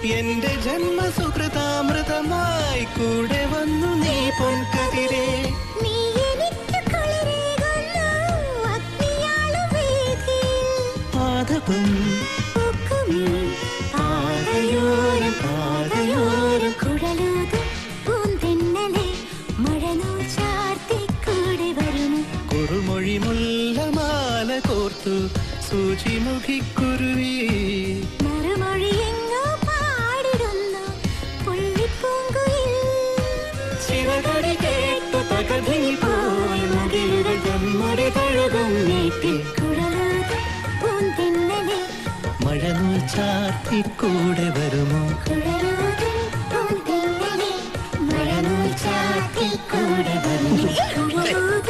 എന്റെ ജന്മസുകൃതാമൃതമായി കൂടെ വന്നു നീ പൊൻകതിരെ. നീ എനിക്ക് കുളിരേകുന്നു അഗ്നിയാളുവേദിയിൽ. പാദപം പൂക്കുമീ പാതയോരം പാതയോരം കുഴലൂതും പൂന്തെന്നലെ മഴനൂൽ ചാർത്തി കൂടെ വരുന്നു. കുറുമൊഴി മുല്ലമാല കോർത്തു സൂചിമുഖിക്കുരുവി. മറുമൊഴിയെങ്ങോ പാടിടുന്നു പുള്ളിപ്പൂങ്കുയിൽ. ചിറകടി കേട്ടു തകതിനി പോയ മകിലുകൾ തമ്മുടെ തഴുകും നീട്ടിൽ കുഴലൂതും പൂന്തെന്നലെ മഴനൂൽ ചാർത്തി കൂടെ വരുമോ. കുഴലൂതും പൂന്തെന്നലെ മഴനൂൽ ചാർത്തി കൂടെ വരുന്നു. കുഴലൂതും